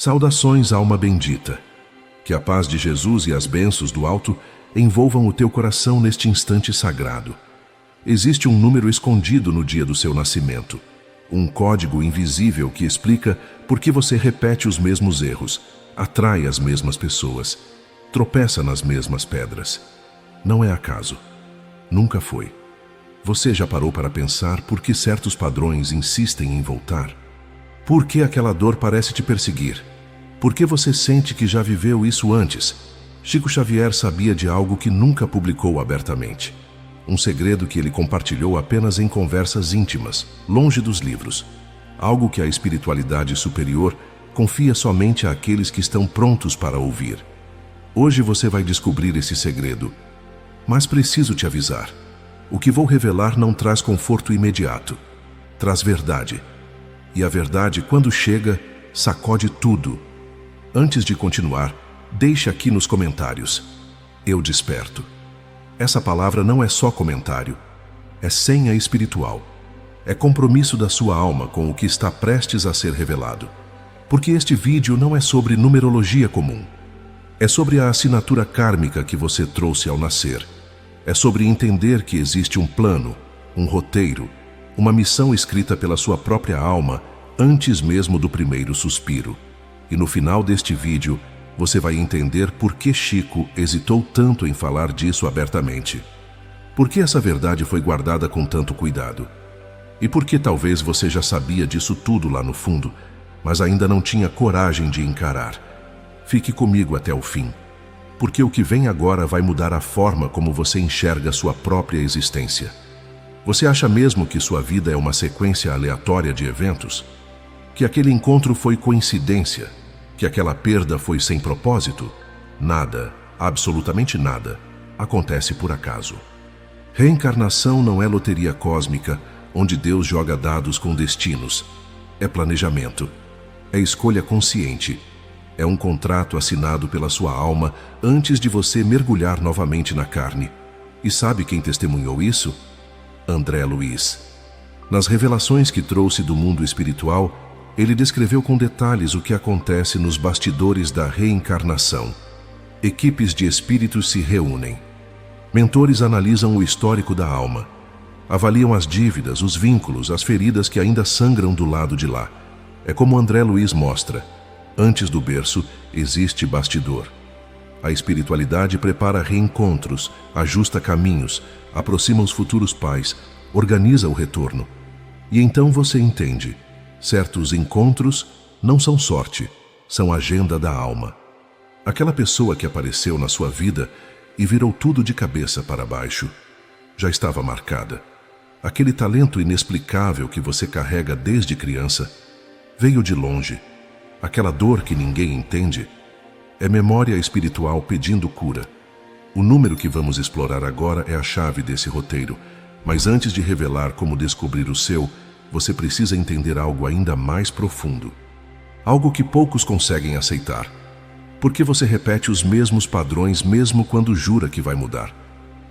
Saudações, alma bendita. Que a paz de Jesus e as bênçãos do alto envolvam o teu coração neste instante sagrado. Existe um número escondido no dia do seu nascimento. Um código invisível que explica por que você repete os mesmos erros, atrai as mesmas pessoas, tropeça nas mesmas pedras. Não é acaso. Nunca foi. Você já parou para pensar por que certos padrões insistem em voltar? Por que aquela dor parece te perseguir? Por que você sente que já viveu isso antes? Chico Xavier sabia de algo que nunca publicou abertamente. Um segredo que ele compartilhou apenas em conversas íntimas, longe dos livros. Algo que a espiritualidade superior confia somente àqueles que estão prontos para ouvir. Hoje você vai descobrir esse segredo. Mas preciso te avisar. O que vou revelar não traz conforto imediato. Traz verdade. E a verdade, quando chega, sacode tudo. Antes de continuar, deixe aqui nos comentários. Eu desperto. Essa palavra não é só comentário. É senha espiritual. É compromisso da sua alma com o que está prestes a ser revelado. Porque este vídeo não é sobre numerologia comum. É sobre a assinatura kármica que você trouxe ao nascer. É sobre entender que existe um plano, um roteiro, uma missão escrita pela sua própria alma antes mesmo do primeiro suspiro. E no final deste vídeo, você vai entender por que Chico hesitou tanto em falar disso abertamente. Por que essa verdade foi guardada com tanto cuidado? E por que talvez você já sabia disso tudo lá no fundo, mas ainda não tinha coragem de encarar? Fique comigo até o fim, porque o que vem agora vai mudar a forma como você enxerga sua própria existência. Você acha mesmo que sua vida é uma sequência aleatória de eventos? Que aquele encontro foi coincidência? Que aquela perda foi sem propósito? Nada, absolutamente nada, acontece por acaso. Reencarnação não é loteria cósmica, onde Deus joga dados com destinos. É planejamento. É escolha consciente. É um contrato assinado pela sua alma antes de você mergulhar novamente na carne. E sabe quem testemunhou isso? André Luiz. Nas revelações que trouxe do mundo espiritual, ele descreveu com detalhes o que acontece nos bastidores da reencarnação. Equipes de espíritos se reúnem. Mentores analisam o histórico da alma. Avaliam as dívidas, os vínculos, as feridas que ainda sangram do lado de lá. É como André Luiz mostra. Antes do berço, existe bastidor. A espiritualidade prepara reencontros, ajusta caminhos, aproxima os futuros pais, organiza o retorno. E então você entende. Certos encontros não são sorte, são agenda da alma. Aquela pessoa que apareceu na sua vida e virou tudo de cabeça para baixo, já estava marcada. Aquele talento inexplicável que você carrega desde criança, veio de longe. Aquela dor que ninguém entende, é memória espiritual pedindo cura. O número que vamos explorar agora é a chave desse roteiro, mas antes de revelar como descobrir o seu, você precisa entender algo ainda mais profundo. Algo que poucos conseguem aceitar. Por que você repete os mesmos padrões mesmo quando jura que vai mudar?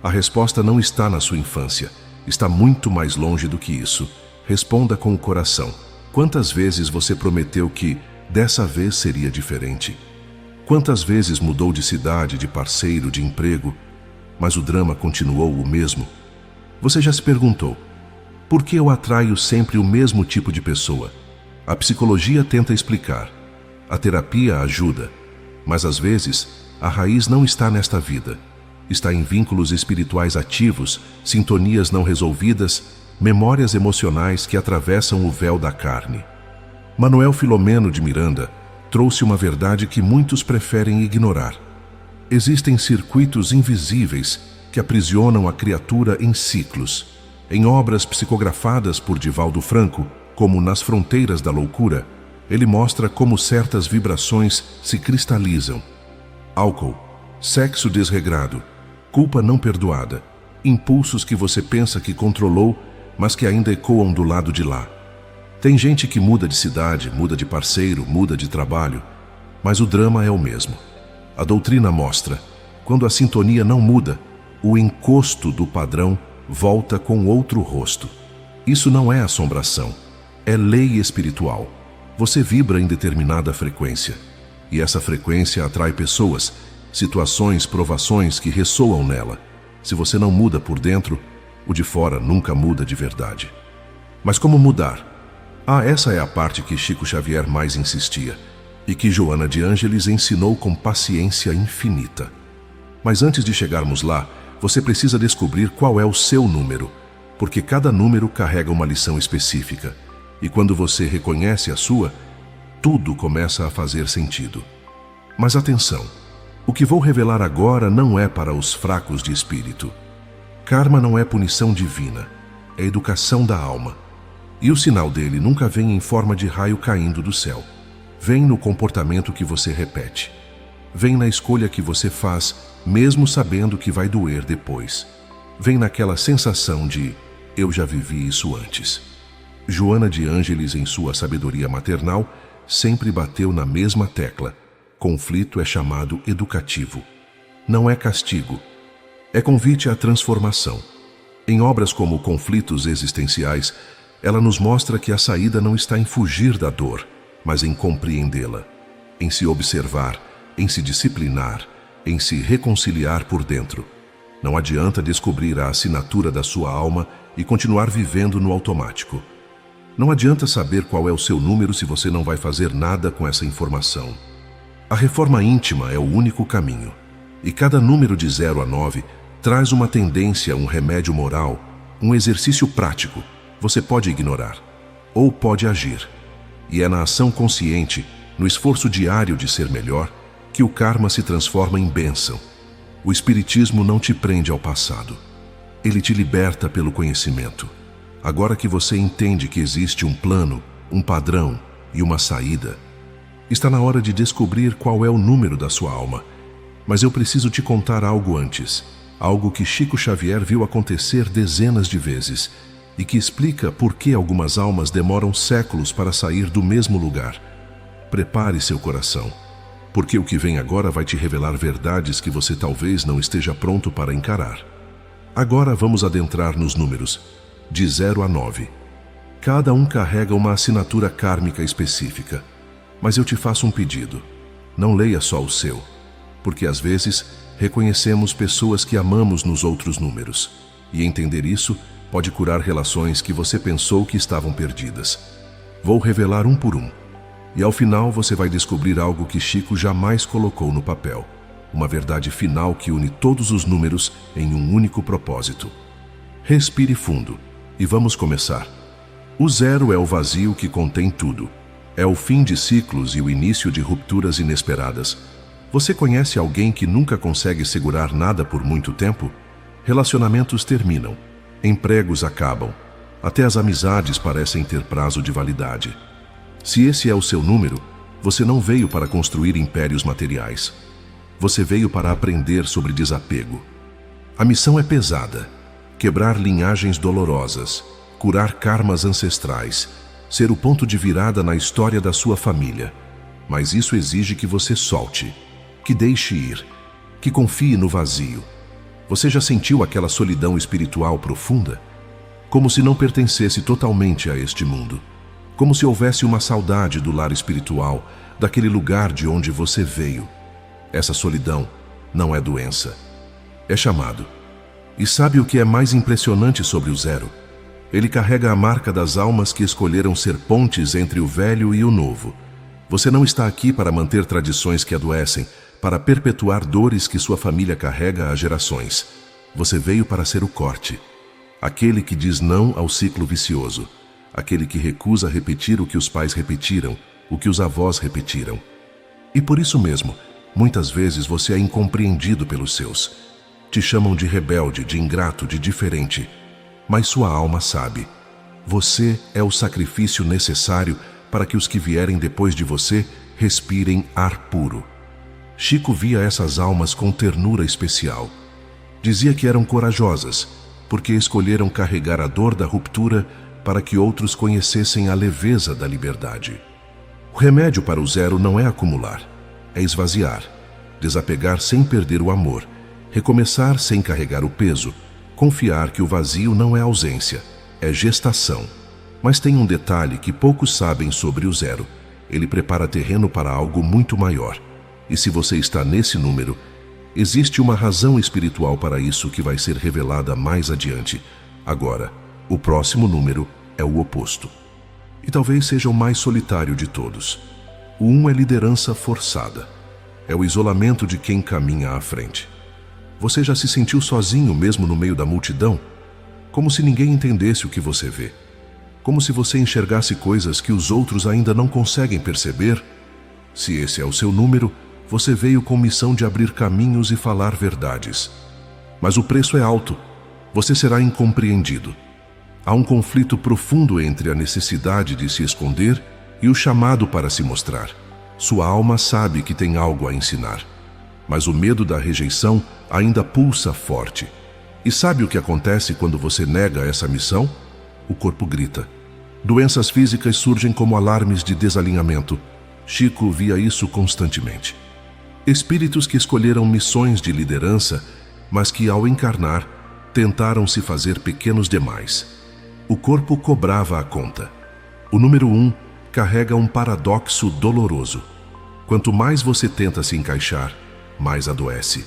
A resposta não está na sua infância. Está muito mais longe do que isso. Responda com o coração. Quantas vezes você prometeu que dessa vez seria diferente? Quantas vezes mudou de cidade, de parceiro, de emprego, mas o drama continuou o mesmo? Você já se perguntou: por que eu atraio sempre o mesmo tipo de pessoa? A psicologia tenta explicar. A terapia ajuda. Mas às vezes, a raiz não está nesta vida. Está em vínculos espirituais ativos, sintonias não resolvidas, memórias emocionais que atravessam o véu da carne. Manuel Filomeno de Miranda trouxe uma verdade que muitos preferem ignorar. Existem circuitos invisíveis que aprisionam a criatura em ciclos. Em obras psicografadas por Divaldo Franco, como Nas Fronteiras da Loucura, ele mostra como certas vibrações se cristalizam. Álcool, sexo desregrado, culpa não perdoada, impulsos que você pensa que controlou, mas que ainda ecoam do lado de lá. Tem gente que muda de cidade, muda de parceiro, muda de trabalho, mas o drama é o mesmo. A doutrina mostra, quando a sintonia não muda, o encosto do padrão volta com outro rosto. Isso não é assombração, é lei espiritual. Você vibra em determinada frequência, e essa frequência atrai pessoas, situações, provações que ressoam nela. Se você não muda por dentro, o de fora nunca muda de verdade. Mas como mudar? Essa é a parte que Chico Xavier mais insistia, e que Joana de Ângeles ensinou com paciência infinita. Mas antes de chegarmos lá, você precisa descobrir qual é o seu número, porque cada número carrega uma lição específica, e quando você reconhece a sua, tudo começa a fazer sentido. Mas atenção, o que vou revelar agora não é para os fracos de espírito. Karma não é punição divina, é educação da alma. E o sinal dele nunca vem em forma de raio caindo do céu. Vem no comportamento que você repete. Vem na escolha que você faz, mesmo sabendo que vai doer depois. Vem naquela sensação de, eu já vivi isso antes. Joana de Ângeles, em sua sabedoria maternal, sempre bateu na mesma tecla. Conflito é chamado educativo. Não é castigo. É convite à transformação. Em obras como Conflitos Existenciais, ela nos mostra que a saída não está em fugir da dor, mas em compreendê-la, em se observar, em se disciplinar, em se reconciliar por dentro. Não adianta descobrir a assinatura da sua alma e continuar vivendo no automático. Não adianta saber qual é o seu número se você não vai fazer nada com essa informação. A reforma íntima é o único caminho, e cada número de 0 a 9 traz uma tendência, um remédio moral, um exercício prático. Você pode ignorar, ou pode agir. E é na ação consciente, no esforço diário de ser melhor, que o karma se transforma em bênção. O espiritismo não te prende ao passado. Ele te liberta pelo conhecimento. Agora que você entende que existe um plano, um padrão e uma saída, está na hora de descobrir qual é o número da sua alma. Mas eu preciso te contar algo antes, algo que Chico Xavier viu acontecer dezenas de vezes, e que explica por que algumas almas demoram séculos para sair do mesmo lugar. Prepare seu coração, porque o que vem agora vai te revelar verdades que você talvez não esteja pronto para encarar. Agora vamos adentrar nos números, de 0 a 9. Cada um carrega uma assinatura kármica específica, mas eu te faço um pedido. Não leia só o seu, porque às vezes reconhecemos pessoas que amamos nos outros números, e entender isso pode curar relações que você pensou que estavam perdidas. Vou revelar um por um, e ao final você vai descobrir algo que Chico jamais colocou no papel, uma verdade final que une todos os números em um único propósito. Respire fundo, e vamos começar. O 0 é o vazio que contém tudo. É o fim de ciclos e o início de rupturas inesperadas. Você conhece alguém que nunca consegue segurar nada por muito tempo? Relacionamentos terminam. Empregos acabam. Até as amizades parecem ter prazo de validade. Se esse é o seu número, você não veio para construir impérios materiais. Você veio para aprender sobre desapego. A missão é pesada. Quebrar linhagens dolorosas, curar karmas ancestrais, ser o ponto de virada na história da sua família. Mas isso exige que você solte, que deixe ir, que confie no vazio. Você já sentiu aquela solidão espiritual profunda? Como se não pertencesse totalmente a este mundo. Como se houvesse uma saudade do lar espiritual, daquele lugar de onde você veio. Essa solidão não é doença. É chamado. E sabe o que é mais impressionante sobre o 0? Ele carrega a marca das almas que escolheram ser pontes entre o velho e o novo. Você não está aqui para manter tradições que adoecem, para perpetuar dores que sua família carrega há gerações. Você veio para ser o corte. Aquele que diz não ao ciclo vicioso. Aquele que recusa repetir o que os pais repetiram, o que os avós repetiram. E por isso mesmo, muitas vezes você é incompreendido pelos seus. Te chamam de rebelde, de ingrato, de diferente. Mas sua alma sabe. Você é o sacrifício necessário para que os que vierem depois de você respirem ar puro. Chico via essas almas com ternura especial. Dizia que eram corajosas, porque escolheram carregar a dor da ruptura para que outros conhecessem a leveza da liberdade. O remédio para o 0 não é acumular, é esvaziar, desapegar sem perder o amor, recomeçar sem carregar o peso, confiar que o vazio não é ausência, é gestação. Mas tem um detalhe que poucos sabem sobre o 0. ele prepara terreno para algo muito maior. E se você está nesse número, existe uma razão espiritual para isso que vai ser revelada mais adiante. Agora, o próximo número é o oposto. E talvez seja o mais solitário de todos. O 1 é liderança forçada. É o isolamento de quem caminha à frente. Você já se sentiu sozinho mesmo no meio da multidão? Como se ninguém entendesse o que você vê. Como se você enxergasse coisas que os outros ainda não conseguem perceber? Se esse é o seu número, você veio com missão de abrir caminhos e falar verdades. Mas o preço é alto. Você será incompreendido. Há um conflito profundo entre a necessidade de se esconder e o chamado para se mostrar. Sua alma sabe que tem algo a ensinar, mas o medo da rejeição ainda pulsa forte. E sabe o que acontece quando você nega essa missão? O corpo grita. Doenças físicas surgem como alarmes de desalinhamento. Chico via isso constantemente. Espíritos que escolheram missões de liderança, mas que, ao encarnar, tentaram se fazer pequenos demais. O corpo cobrava a conta. O número 1 carrega um paradoxo doloroso. Quanto mais você tenta se encaixar, mais adoece.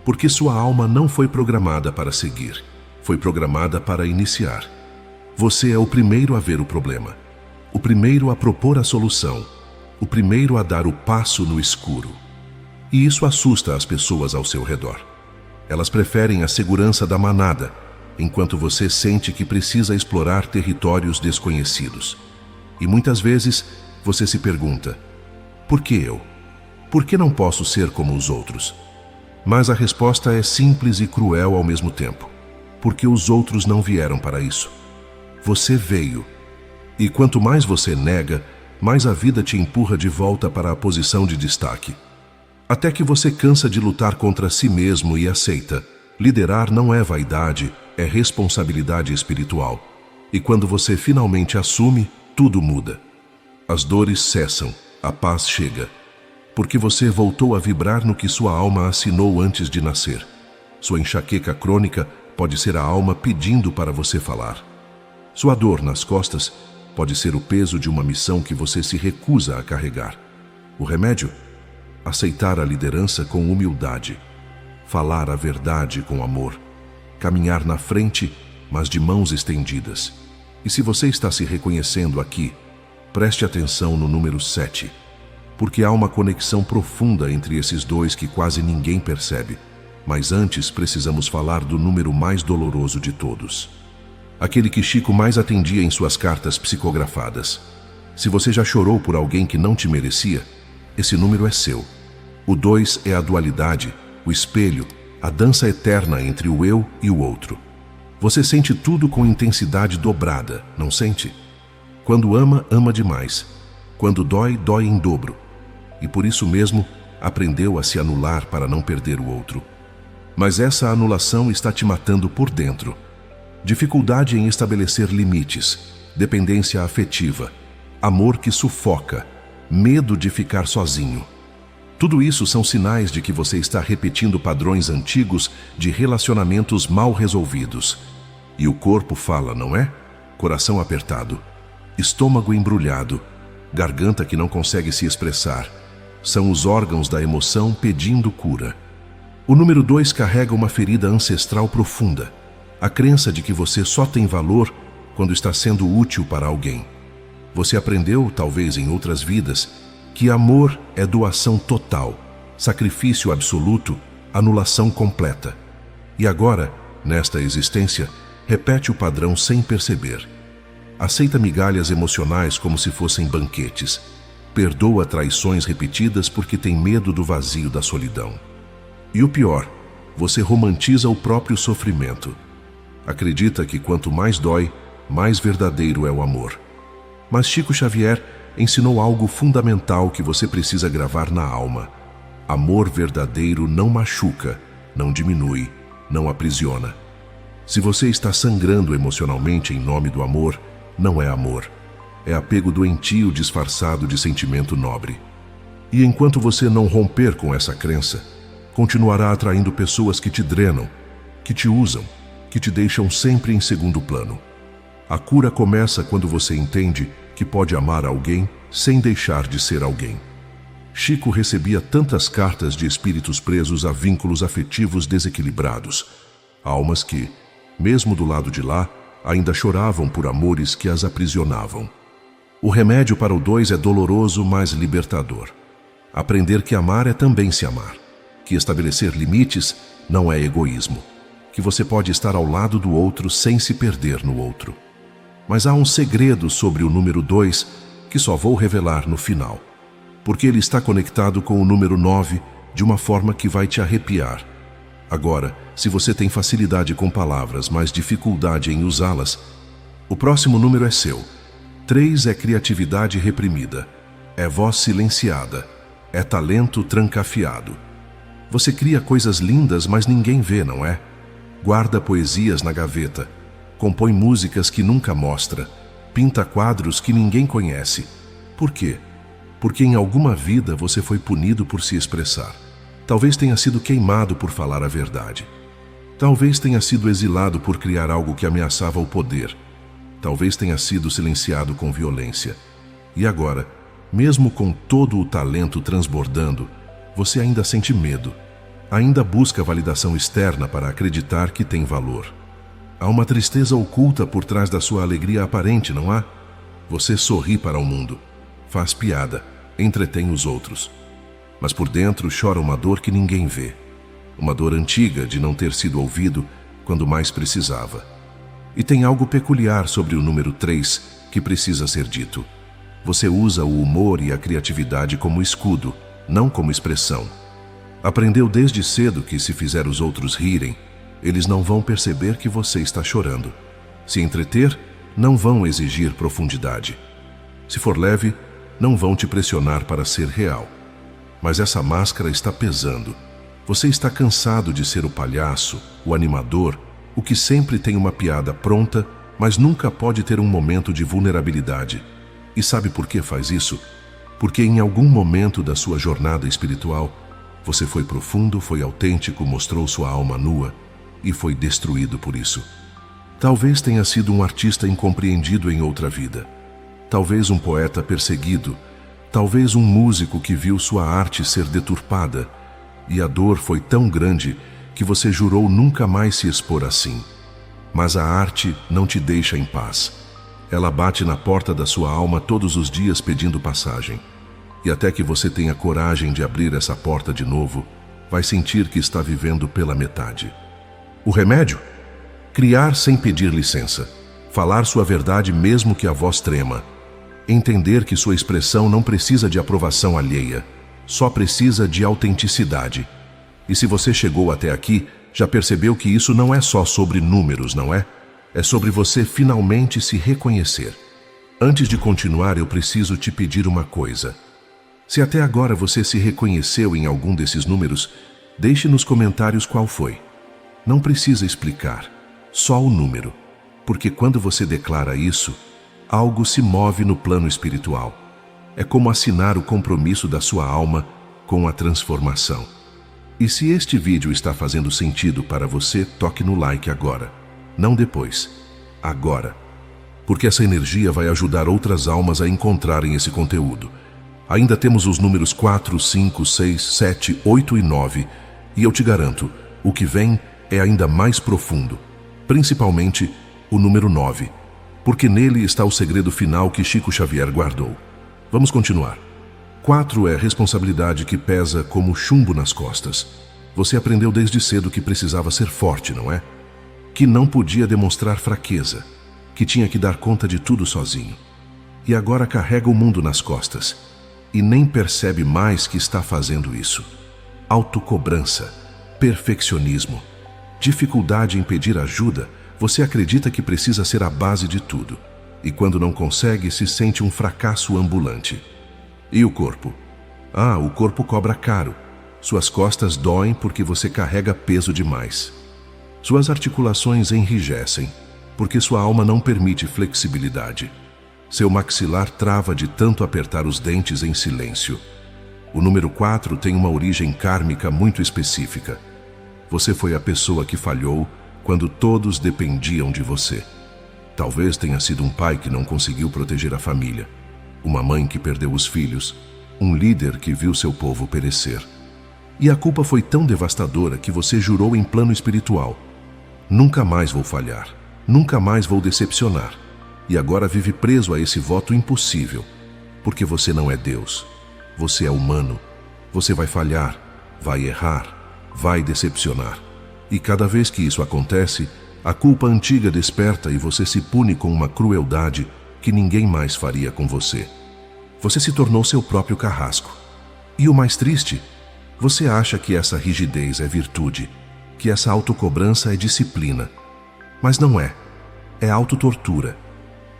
Porque sua alma não foi programada para seguir, foi programada para iniciar. Você é o primeiro a ver o problema, o primeiro a propor a solução, o primeiro a dar o passo no escuro. E isso assusta as pessoas ao seu redor. Elas preferem a segurança da manada, enquanto você sente que precisa explorar territórios desconhecidos. E muitas vezes você se pergunta: por que eu? Por que não posso ser como os outros? Mas a resposta é simples e cruel ao mesmo tempo. Porque os outros não vieram para isso. Você veio. E quanto mais você nega, mais a vida te empurra de volta para a posição de destaque. Até que você cansa de lutar contra si mesmo e aceita. Liderar não é vaidade, é responsabilidade espiritual. E quando você finalmente assume, tudo muda. As dores cessam, a paz chega. Porque você voltou a vibrar no que sua alma assinou antes de nascer. Sua enxaqueca crônica pode ser a alma pedindo para você falar. Sua dor nas costas pode ser o peso de uma missão que você se recusa a carregar. O remédio? Aceitar a liderança com humildade. Falar a verdade com amor. Caminhar na frente, mas de mãos estendidas. E se você está se reconhecendo aqui, preste atenção no número 7. Porque há uma conexão profunda entre esses dois que quase ninguém percebe. Mas antes precisamos falar do número mais doloroso de todos. Aquele que Chico mais atendia em suas cartas psicografadas. Se você já chorou por alguém que não te merecia, esse número é seu. O 2 é a dualidade, o espelho, a dança eterna entre o eu e o outro. Você sente tudo com intensidade dobrada, não sente? Quando ama, ama demais. Quando dói, dói em dobro. E por isso mesmo, aprendeu a se anular para não perder o outro. Mas essa anulação está te matando por dentro. Dificuldade em estabelecer limites, dependência afetiva, amor que sufoca, medo de ficar sozinho. Tudo isso são sinais de que você está repetindo padrões antigos de relacionamentos mal resolvidos. E o corpo fala, não é? Coração apertado, estômago embrulhado, garganta que não consegue se expressar. São os órgãos da emoção pedindo cura. O número 2 carrega uma ferida ancestral profunda. A crença de que você só tem valor quando está sendo útil para alguém. Você aprendeu, talvez em outras vidas, que amor é doação total, sacrifício absoluto, anulação completa. E agora, nesta existência, repete o padrão sem perceber. Aceita migalhas emocionais como se fossem banquetes. Perdoa traições repetidas porque tem medo do vazio da solidão. E o pior, você romantiza o próprio sofrimento. Acredita que quanto mais dói, mais verdadeiro é o amor. Mas Chico Xavier ensinou algo fundamental que você precisa gravar na alma. Amor verdadeiro não machuca, não diminui, não aprisiona. Se você está sangrando emocionalmente em nome do amor, não é amor. É apego doentio disfarçado de sentimento nobre. E enquanto você não romper com essa crença, continuará atraindo pessoas que te drenam, que te usam, que te deixam sempre em segundo plano. A cura começa quando você entende que pode amar alguém sem deixar de ser alguém. Chico recebia tantas cartas de espíritos presos a vínculos afetivos desequilibrados, almas que, mesmo do lado de lá, ainda choravam por amores que as aprisionavam. O remédio para o 2 é doloroso, mas libertador. Aprender que amar é também se amar, que estabelecer limites não é egoísmo, que você pode estar ao lado do outro sem se perder no outro. Mas há um segredo sobre o número 2 que só vou revelar no final, porque ele está conectado com o número 9 de uma forma que vai te arrepiar. Agora, se você tem facilidade com palavras, mas dificuldade em usá-las, o próximo número é seu. 3 é criatividade reprimida, é voz silenciada, é talento trancafiado. Você cria coisas lindas, mas ninguém vê, não é? Guarda poesias na gaveta, compõe músicas que nunca mostra, pinta quadros que ninguém conhece. Por quê? Porque em alguma vida você foi punido por se expressar. Talvez tenha sido queimado por falar a verdade. Talvez tenha sido exilado por criar algo que ameaçava o poder. Talvez tenha sido silenciado com violência. E agora, mesmo com todo o talento transbordando, você ainda sente medo. Ainda busca validação externa para acreditar que tem valor. Há uma tristeza oculta por trás da sua alegria aparente, não há? Você sorri para o mundo, faz piada, entretém os outros. Mas por dentro chora uma dor que ninguém vê. Uma dor antiga de não ter sido ouvido quando mais precisava. E tem algo peculiar sobre o número 3 que precisa ser dito. Você usa o humor e a criatividade como escudo, não como expressão. Aprendeu desde cedo que se fizer os outros rirem, eles não vão perceber que você está chorando. Se entreter, não vão exigir profundidade. Se for leve, não vão te pressionar para ser real. Mas essa máscara está pesando. Você está cansado de ser o palhaço, o animador, o que sempre tem uma piada pronta, mas nunca pode ter um momento de vulnerabilidade. E sabe por que faz isso? Porque em algum momento da sua jornada espiritual, você foi profundo, foi autêntico, mostrou sua alma nua e foi destruído por isso. Talvez tenha sido um artista incompreendido em outra vida. Talvez um poeta perseguido. Talvez um músico que viu sua arte ser deturpada. E a dor foi tão grande que você jurou nunca mais se expor assim. Mas a arte não te deixa em paz. Ela bate na porta da sua alma todos os dias pedindo passagem. E até que você tenha coragem de abrir essa porta de novo, vai sentir que está vivendo pela metade. O remédio? Criar sem pedir licença. Falar sua verdade mesmo que a voz trema. Entender que sua expressão não precisa de aprovação alheia, só precisa de autenticidade. E se você chegou até aqui, já percebeu que isso não é só sobre números, não é? É sobre você finalmente se reconhecer. Antes de continuar, eu preciso te pedir uma coisa. Se até agora você se reconheceu em algum desses números, deixe nos comentários qual foi. Não precisa explicar, só o número. Porque quando você declara isso, algo se move no plano espiritual. É como assinar o compromisso da sua alma com a transformação. E se este vídeo está fazendo sentido para você, toque no like agora. Não depois. Agora. Porque essa energia vai ajudar outras almas a encontrarem esse conteúdo. Ainda temos os números 4, 5, 6, 7, 8 e 9. E eu te garanto, o que vem é ainda mais profundo. Principalmente o número 9. Porque nele está o segredo final que Chico Xavier guardou. Vamos continuar. 4 é responsabilidade que pesa como chumbo nas costas. Você aprendeu desde cedo que precisava ser forte, não é? Que não podia demonstrar fraqueza, que tinha que dar conta de tudo sozinho. E agora carrega o mundo nas costas e nem percebe mais que está fazendo isso. Autocobrança, perfeccionismo, dificuldade em pedir ajuda. Você acredita que precisa ser a base de tudo. E quando não consegue, se sente um fracasso ambulante. E o corpo? O corpo cobra caro. Suas costas doem porque você carrega peso demais. Suas articulações enrijecem, porque sua alma não permite flexibilidade. Seu maxilar trava de tanto apertar os dentes em silêncio. O número 4 tem uma origem kármica muito específica. Você foi a pessoa que falhou quando todos dependiam de você. Talvez tenha sido um pai que não conseguiu proteger a família. uma mãe que perdeu os filhos, um líder que viu seu povo perecer. E a culpa foi tão devastadora que você jurou em plano espiritual: nunca mais vou falhar, nunca mais vou decepcionar. E agora vive preso a esse voto impossível, porque você não é Deus, você é humano. Você vai falhar, vai errar, vai decepcionar. E cada vez que isso acontece, a culpa antiga desperta e você se pune com uma crueldade que ninguém mais faria com você. Você se tornou seu próprio carrasco. E o mais triste, você acha que essa rigidez é virtude, que essa autocobrança é disciplina. Mas não é. É autotortura.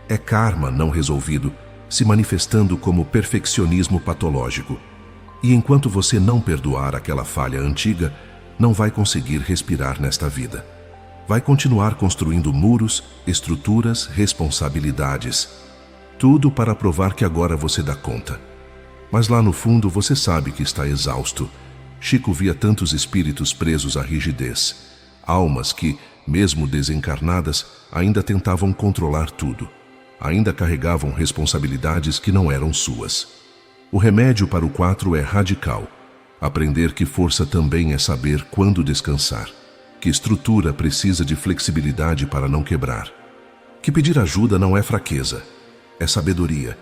É karma não resolvido, se manifestando como perfeccionismo patológico. E enquanto você não perdoar aquela falha antiga, não vai conseguir respirar nesta vida. Vai continuar construindo muros, estruturas, responsabilidades. Tudo para provar que agora você dá conta. Mas lá no fundo você sabe que está exausto. Chico via tantos espíritos presos à rigidez. Almas que, mesmo desencarnadas, ainda tentavam controlar tudo. Ainda carregavam responsabilidades que não eram suas. O remédio para o 4 é radical. Aprender que força também é saber quando descansar. Que estrutura precisa de flexibilidade para não quebrar. Que pedir ajuda não é fraqueza, é sabedoria.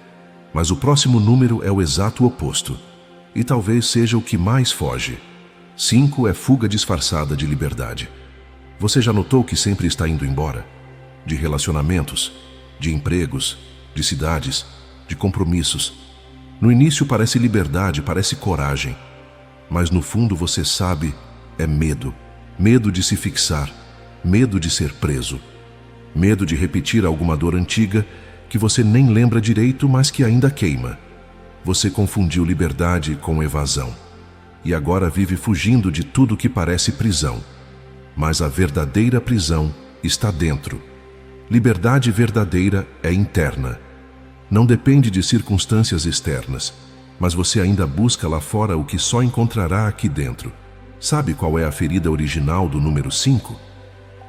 Mas o próximo número é o exato oposto. E talvez seja o que mais foge. 5 é fuga disfarçada de liberdade. Você já notou que sempre está indo embora? De relacionamentos, de empregos, de cidades, de compromissos. No início parece liberdade, parece coragem. Mas no fundo você sabe, é medo. Medo de se fixar, medo de ser preso. Medo de repetir alguma dor antiga que você nem lembra direito, mas que ainda queima. Você confundiu liberdade com evasão. E agora vive fugindo de tudo que parece prisão. Mas a verdadeira prisão está dentro. Liberdade verdadeira é interna. Não depende de circunstâncias externas, mas você ainda busca lá fora o que só encontrará aqui dentro. Sabe qual é a ferida original do número 5?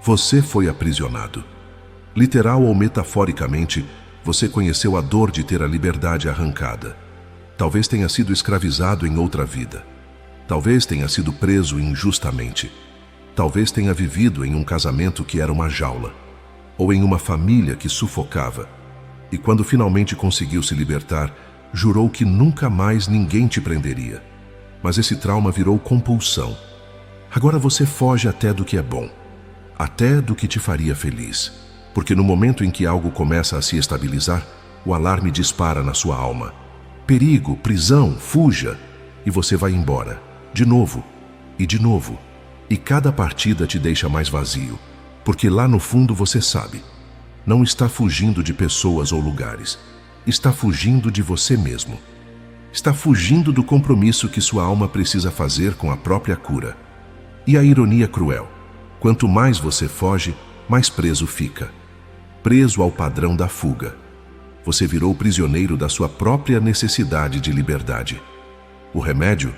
Você foi aprisionado. Literal ou metaforicamente, você conheceu a dor de ter a liberdade arrancada. Talvez tenha sido escravizado em outra vida. Talvez tenha sido preso injustamente. Talvez tenha vivido em um casamento que era uma jaula, ou em uma família que sufocava. E quando finalmente conseguiu se libertar, jurou que nunca mais ninguém te prenderia. Mas esse trauma virou compulsão. Agora você foge até do que é bom, até do que te faria feliz. Porque no momento em que algo começa a se estabilizar, o alarme dispara na sua alma. Perigo, prisão, fuja. E você vai embora, de novo e de novo. E cada partida te deixa mais vazio, porque lá no fundo você sabe. Não está fugindo de pessoas ou lugares. Está fugindo de você mesmo. Está fugindo do compromisso que sua alma precisa fazer com a própria cura. E a ironia cruel: quanto mais você foge, mais preso fica. Preso ao padrão da fuga. Você virou prisioneiro da sua própria necessidade de liberdade. O remédio?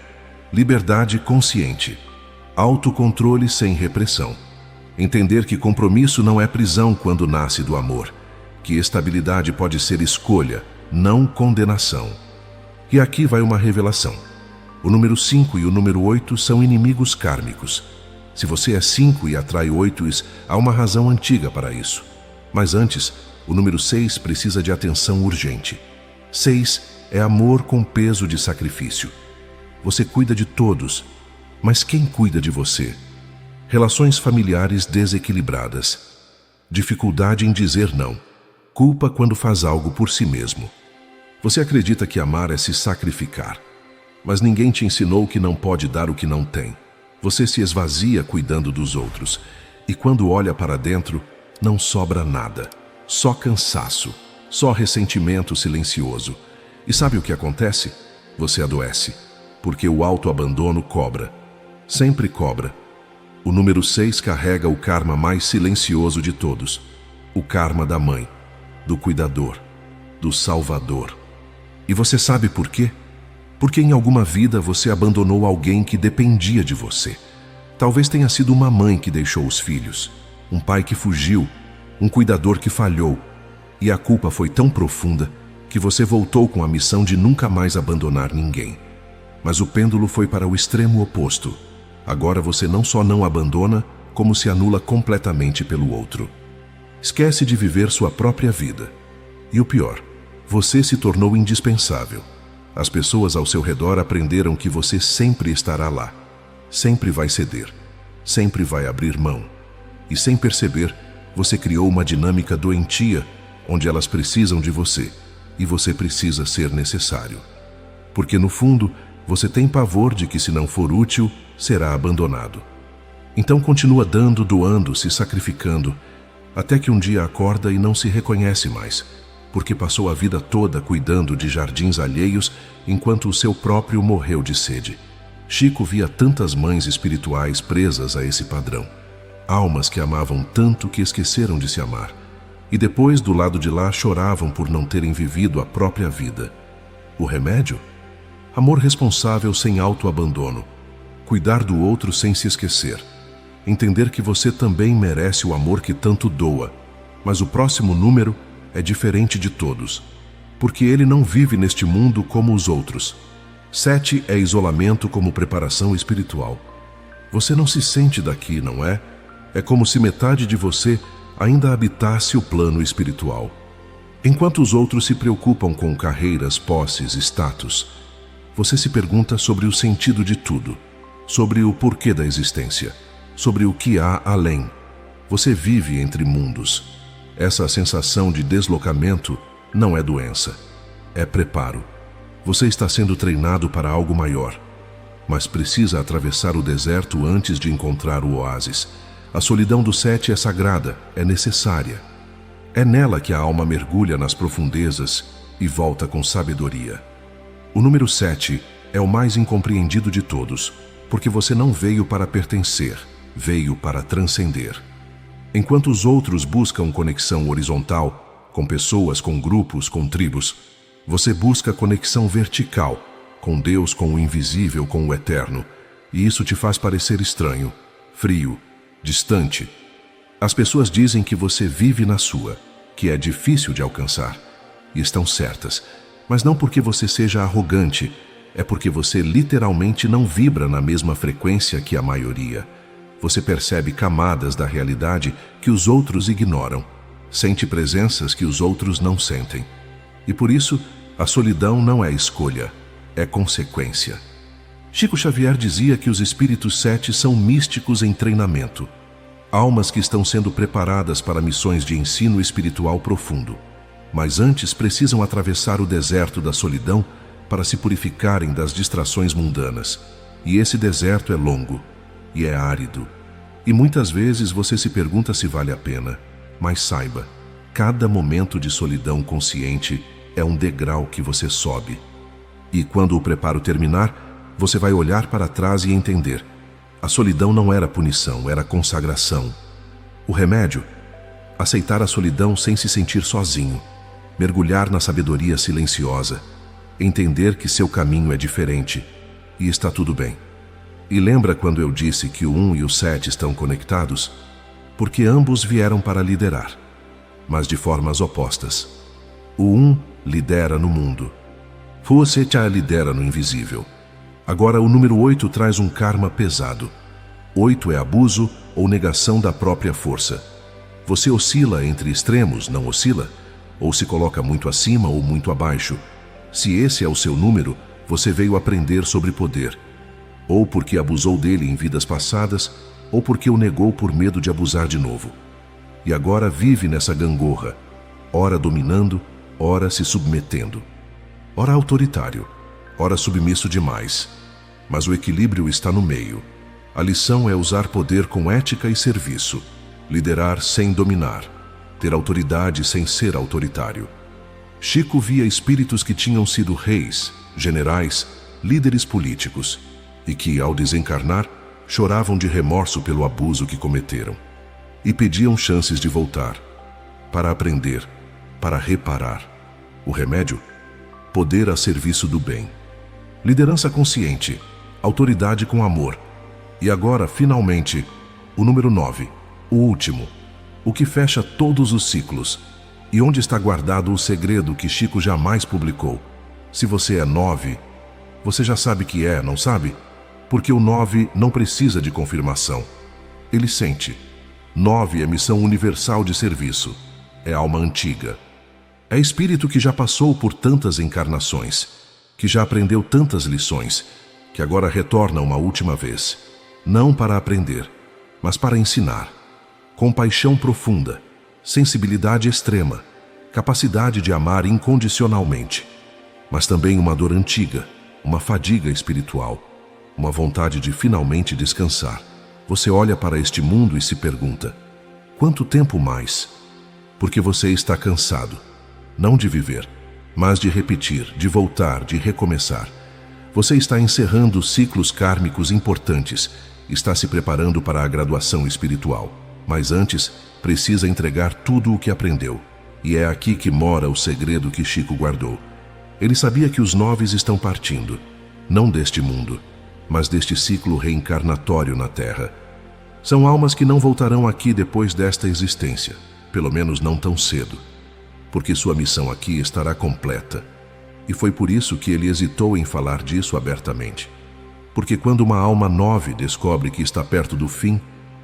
Liberdade consciente. Autocontrole sem repressão. Entender que compromisso não é prisão quando nasce do amor, que estabilidade pode ser escolha, não condenação. E aqui vai uma revelação. O número 5 e o número 8 são inimigos kármicos. Se você é 5 e atrai 8, há uma razão antiga para isso. Mas antes, o número 6 precisa de atenção urgente. 6 é amor com peso de sacrifício. Você cuida de todos, mas quem cuida de você? Relações familiares desequilibradas. Dificuldade em dizer não. Culpa quando faz algo por si mesmo. Você acredita que amar é se sacrificar. Mas ninguém te ensinou que não pode dar o que não tem. Você se esvazia cuidando dos outros. E quando olha para dentro, não sobra nada. Só cansaço. Só ressentimento silencioso. E sabe o que acontece? Você adoece. Porque o autoabandono cobra. Sempre cobra. O número 6 carrega o karma mais silencioso de todos. O karma da mãe, do cuidador, do salvador. E você sabe por quê? Porque em alguma vida você abandonou alguém que dependia de você. Talvez tenha sido uma mãe que deixou os filhos, um pai que fugiu, um cuidador que falhou. E a culpa foi tão profunda que você voltou com a missão de nunca mais abandonar ninguém. Mas o pêndulo foi para o extremo oposto. Agora você não só não abandona, como se anula completamente pelo outro. Esquece de viver sua própria vida. E o pior, você se tornou indispensável. As pessoas ao seu redor aprenderam que você sempre estará lá. Sempre vai ceder. Sempre vai abrir mão. E sem perceber, você criou uma dinâmica doentia, onde elas precisam de você, e você precisa ser necessário. Porque no fundo, você tem pavor de que se não for útil, será abandonado. Então continua dando, doando, se sacrificando, até que um dia acorda e não se reconhece mais, porque passou a vida toda cuidando de jardins alheios enquanto o seu próprio morreu de sede. Chico via tantas mães espirituais presas a esse padrão. Almas que amavam tanto que esqueceram de se amar. E depois, do lado de lá, choravam por não terem vivido a própria vida. O remédio? Amor responsável sem autoabandono. Cuidar do outro sem se esquecer. Entender que você também merece o amor que tanto doa, mas o próximo número é diferente de todos, porque ele não vive neste mundo como os outros. 7 é isolamento como preparação espiritual. Você não se sente daqui, não é? É como se metade de você ainda habitasse o plano espiritual. Enquanto os outros se preocupam com carreiras, posses, status, você se pergunta sobre o sentido de tudo, sobre o porquê da existência, sobre o que há além. Você vive entre mundos. Essa sensação de deslocamento não é doença, é preparo. Você está sendo treinado para algo maior, mas precisa atravessar o deserto antes de encontrar o oásis. A solidão do 7 é sagrada, é necessária. É nela que a alma mergulha nas profundezas e volta com sabedoria. O número 7 é o mais incompreendido de todos, porque você não veio para pertencer, veio para transcender. Enquanto os outros buscam conexão horizontal, com pessoas, com grupos, com tribos, você busca conexão vertical, com Deus, com o invisível, com o eterno, e isso te faz parecer estranho, frio, distante. As pessoas dizem que você vive na sua, que é difícil de alcançar, e estão certas, mas não porque você seja arrogante, é porque você literalmente não vibra na mesma frequência que a maioria. Você percebe camadas da realidade que os outros ignoram, sente presenças que os outros não sentem. E por isso, a solidão não é escolha, é consequência. Chico Xavier dizia que os espíritos 7 são místicos em treinamento, almas que estão sendo preparadas para missões de ensino espiritual profundo, mas antes precisam atravessar o deserto da solidão para se purificarem das distrações mundanas. E esse deserto é longo e é árido. E muitas vezes você se pergunta se vale a pena, mas saiba, cada momento de solidão consciente é um degrau que você sobe. E quando o preparo terminar, você vai olhar para trás e entender. A solidão não era punição, era consagração. O remédio? Aceitar a solidão sem se sentir sozinho. Mergulhar na sabedoria silenciosa. Entender que seu caminho é diferente. E está tudo bem. E lembra quando eu disse que o 1 e o 7 estão conectados? Porque ambos vieram para liderar, mas de formas opostas. O 1 lidera no mundo. Você já lidera no invisível. Agora o número 8 traz um karma pesado. 8 é abuso ou negação da própria força. Você oscila entre extremos, não oscila? Ou se coloca muito acima ou muito abaixo? Se esse é o seu número, você veio aprender sobre poder. Ou porque abusou dele em vidas passadas, ou porque o negou por medo de abusar de novo. E agora vive nessa gangorra, ora dominando, ora se submetendo. Ora autoritário, ora submisso demais. Mas o equilíbrio está no meio. A lição é usar poder com ética e serviço, liderar sem dominar, ter autoridade sem ser autoritário. Chico via espíritos que tinham sido reis, generais, líderes políticos, e que, ao desencarnar, choravam de remorso pelo abuso que cometeram, e pediam chances de voltar, para aprender, para reparar. O remédio? Poder a serviço do bem. Liderança consciente, autoridade com amor. E agora, finalmente, o número 9, o último, o que fecha todos os ciclos. E onde está guardado o segredo que Chico jamais publicou? Se você é 9, você já sabe que é, não sabe? Porque o 9 não precisa de confirmação. Ele sente. 9 é missão universal de serviço. É alma antiga. É espírito que já passou por tantas encarnações, que já aprendeu tantas lições, que agora retorna uma última vez. Não para aprender, mas para ensinar. Compaixão profunda, sensibilidade extrema, capacidade de amar incondicionalmente, mas também uma dor antiga, uma fadiga espiritual, uma vontade de finalmente descansar. Você olha para este mundo e se pergunta: quanto tempo mais? Porque você está cansado, não de viver, mas de repetir, de voltar, de recomeçar. Você está encerrando ciclos kármicos importantes, está se preparando para a graduação espiritual, mas antes precisa entregar tudo o que aprendeu. E é aqui que mora o segredo que Chico guardou. Ele sabia que os 9 estão partindo, não deste mundo, mas deste ciclo reencarnatório na Terra. São almas que não voltarão aqui depois desta existência, pelo menos não tão cedo, porque sua missão aqui estará completa. E foi por isso que ele hesitou em falar disso abertamente. Porque quando uma alma 9 descobre que está perto do fim,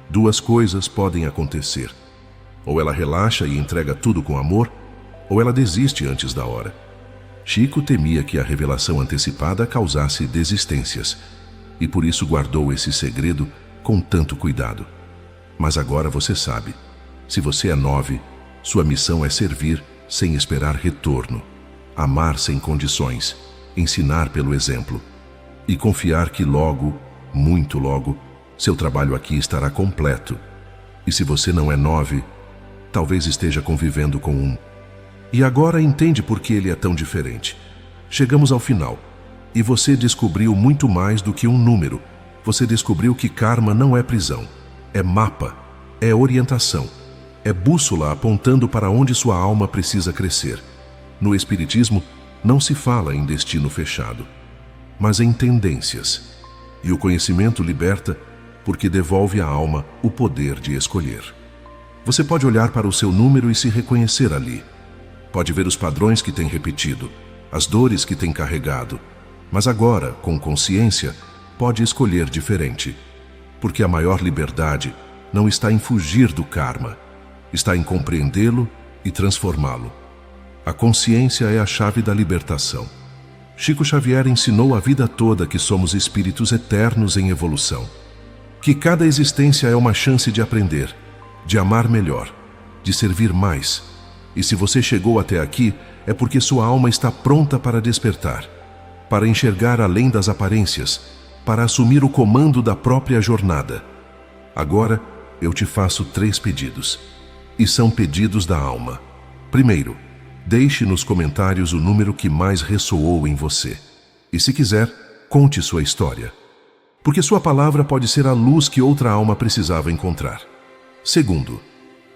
2 coisas podem acontecer. Ou ela relaxa e entrega tudo com amor, ou ela desiste antes da hora. Chico temia que a revelação antecipada causasse desistências, e por isso guardou esse segredo com tanto cuidado. Mas agora você sabe, se você é 9, sua missão é servir sem esperar retorno, amar sem condições, ensinar pelo exemplo, e confiar que logo, muito logo, seu trabalho aqui estará completo. E se você não é 9, talvez esteja convivendo com 1. E agora entende por que ele é tão diferente. Chegamos ao final, e você descobriu muito mais do que um número. Você descobriu que karma não é prisão, é mapa, é orientação, é bússola apontando para onde sua alma precisa crescer. No Espiritismo, não se fala em destino fechado, mas em tendências. E o conhecimento liberta porque devolve à alma o poder de escolher. Você pode olhar para o seu número e se reconhecer ali. Pode ver os padrões que tem repetido, as dores que tem carregado, mas agora, com consciência, pode escolher diferente. Porque a maior liberdade não está em fugir do karma, está em compreendê-lo e transformá-lo. A consciência é a chave da libertação. Chico Xavier ensinou a vida toda que somos espíritos eternos em evolução, que cada existência é uma chance de aprender, de amar melhor, de servir mais. E se você chegou até aqui, é porque sua alma está pronta para despertar, para enxergar além das aparências, para assumir o comando da própria jornada. Agora, eu te faço 3 pedidos, e são pedidos da alma. Primeiro, deixe nos comentários o número que mais ressoou em você. E se quiser, conte sua história, porque sua palavra pode ser a luz que outra alma precisava encontrar. Segundo,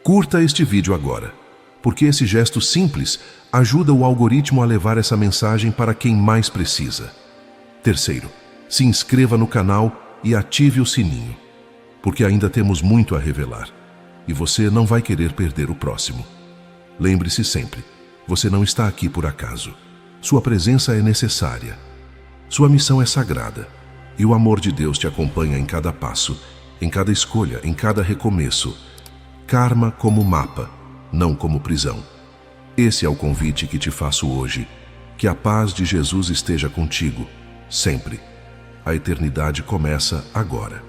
curta este vídeo agora, porque esse gesto simples ajuda o algoritmo a levar essa mensagem para quem mais precisa. Terceiro, se inscreva no canal e ative o sininho, porque ainda temos muito a revelar, e você não vai querer perder o próximo. Lembre-se sempre, você não está aqui por acaso. Sua presença é necessária. Sua missão é sagrada, e o amor de Deus te acompanha em cada passo, em cada escolha, em cada recomeço. Karma como mapa, não como prisão. Esse é o convite que te faço hoje. Que a paz de Jesus esteja contigo, sempre. A eternidade começa agora.